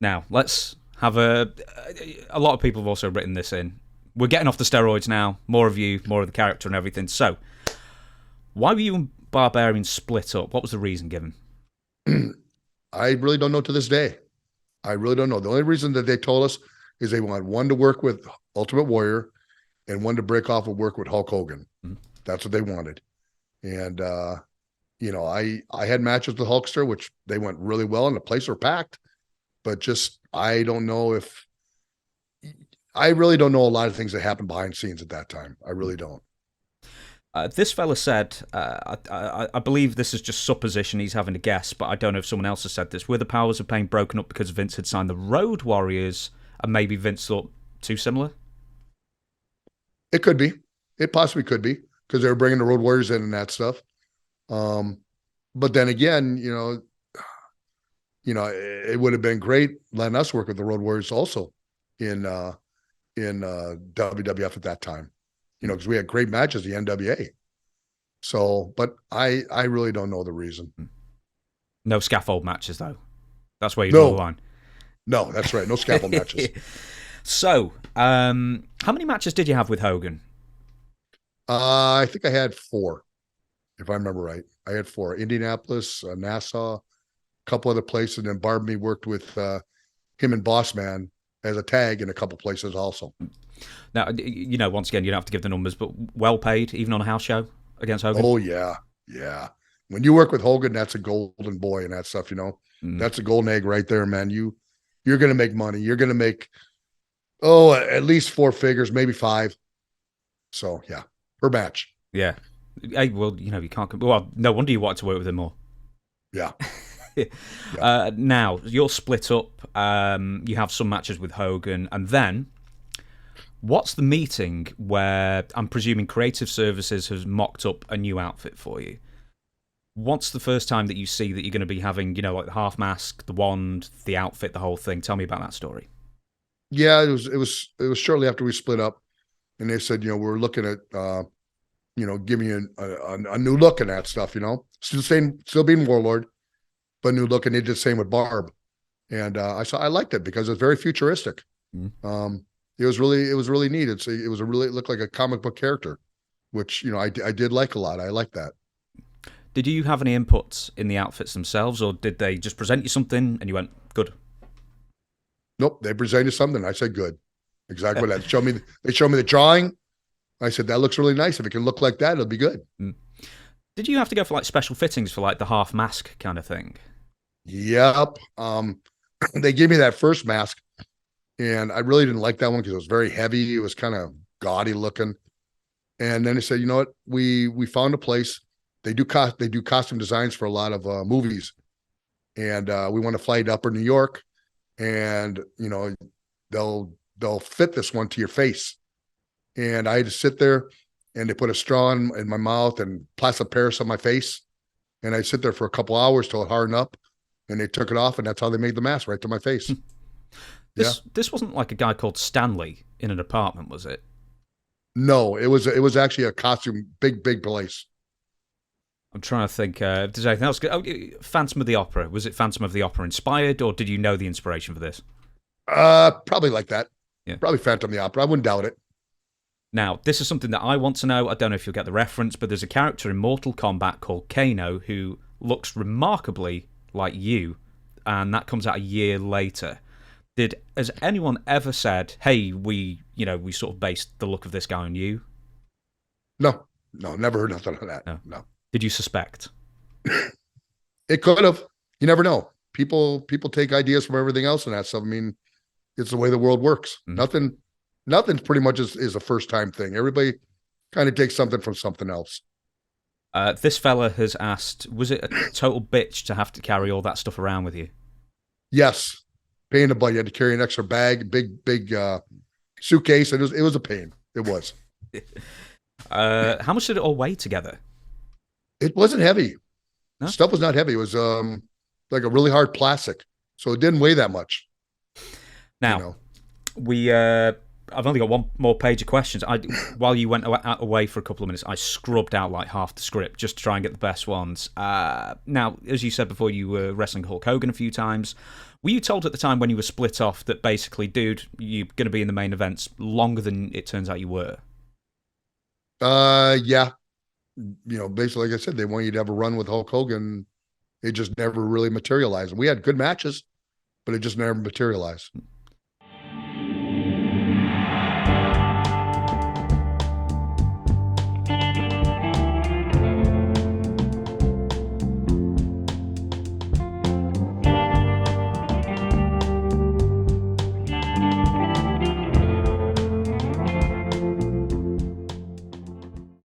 Now, let's have a lot of people have also written this in. We're getting off the steroids now. More of you, more of the character and everything. So, why were you and Barbarian split up? What was the reason given? I really don't know to this day. I really don't know. The only reason that they told us is they want one to work with Ultimate Warrior and one to break off and work with Hulk Hogan. Mm-hmm. That's what they wanted. And, I had matches with Hulkster, which they went really well and the place were packed. But just, I really don't know a lot of things that happened behind scenes at that time. I really don't. This fella said, I believe this is just supposition, he's having a guess, but I don't know if someone else has said this. Were the powers of pain broken up because Vince had signed the Road Warriors and maybe Vince thought too similar? It could be. It possibly could be because they were bringing the Road Warriors in and that stuff. But then again, it would have been great letting us work with the Road Warriors also in WWF at that time. Because we had great matches, the NWA. So, but I really don't know the reason. No scaffold matches, though. That's where you draw the line. No, that's right. No scaffold matches. So, how many matches did you have with Hogan? I think I had 4, if I remember right. I had 4. Indianapolis, Nassau, a couple other places. And then Barbie worked with him and Boss Man as a tag in a couple places also. Now, once again, you don't have to give the numbers, but well paid, even on a house show against Hogan? Oh, yeah. Yeah. When you work with Hogan, that's a golden boy and that stuff, That's a golden egg right there, man. You're going to make money. You're going to make, at least 4 figures, maybe 5. So, yeah, per match. Yeah. Hey, well, you can't... Well, no wonder you wanted to work with him more. Yeah. Now, you're split up. You have some matches with Hogan, and then... What's the meeting where I'm presuming Creative Services has mocked up a new outfit for you? What's the first time that you see that you're going to be having, like the half mask, the wand, the outfit, the whole thing? Tell me about that story. Yeah, it was shortly after we split up, and they said, we're looking at, giving you a new look and that stuff. Still being Warlord, but new look, and they did the same with Barb, and I liked it because it's very futuristic. Mm-hmm. It was really neat. It looked like a comic book character, which, I did like a lot. I like that. Did you have any inputs in the outfits themselves, or did they just present you something and you went, good? Nope. They presented something. I said, good. Exactly that. They showed me the drawing. I said, that looks really nice. If it can look like that, it'll be good. Did you have to go for special fittings for the half mask kind of thing? Yep. They gave me that first mask. And I really didn't like that one because it was very heavy. It was kind of gaudy looking. And then they said, you know what? We found a place. They do costume designs for a lot of movies. And we want to fly to Upper New York. And, they'll fit this one to your face. And I had to sit there and they put a straw in my mouth and plaster Paris on my face. And I sit there for a couple hours till it hardened up. And they took it off. And that's how they made the mask, right to my face. This wasn't like a guy called Stanley in an apartment, was it? No, it was actually a costume, big place. I'm trying to think. If there's anything else? Phantom of the Opera. Was it Phantom of the Opera inspired, or did you know the inspiration for this? Probably like that. Yeah. Probably Phantom of the Opera. I wouldn't doubt it. Now, this is something that I want to know. I don't know if you'll get the reference, but there's a character in Mortal Kombat called Kano who looks remarkably like you, and that comes out a year later. Has anyone ever said, hey, we sort of based the look of this guy on you? No, never heard nothing like that. No. Did you suspect? It could have. You never know. People take ideas from everything else and that stuff. I mean, it's the way the world works. Mm-hmm. Nothing pretty much is a first time thing. Everybody kind of takes something from something else. This fella has asked, was it a total bitch to have to carry all that stuff around with you? Yes. Pain in the butt. You had to carry an extra bag, big suitcase. And it was a pain. It was. How much did it all weigh together? It wasn't heavy. No? Stuff was not heavy. It was like a really hard plastic. So it didn't weigh that much. Now, we, a I've only got one more page of questions. While you went away for a couple of minutes, I scrubbed out like half the script just to try and get the best ones. Now, as you said before, you were wrestling Hulk Hogan a few times. Were you told at the time when you were split off that basically, dude, you're going to be in the main events longer than it turns out you were? Yeah. Basically, like I said, they want you to have a run with Hulk Hogan. It just never really materialized. We had good matches, but it just never materialized.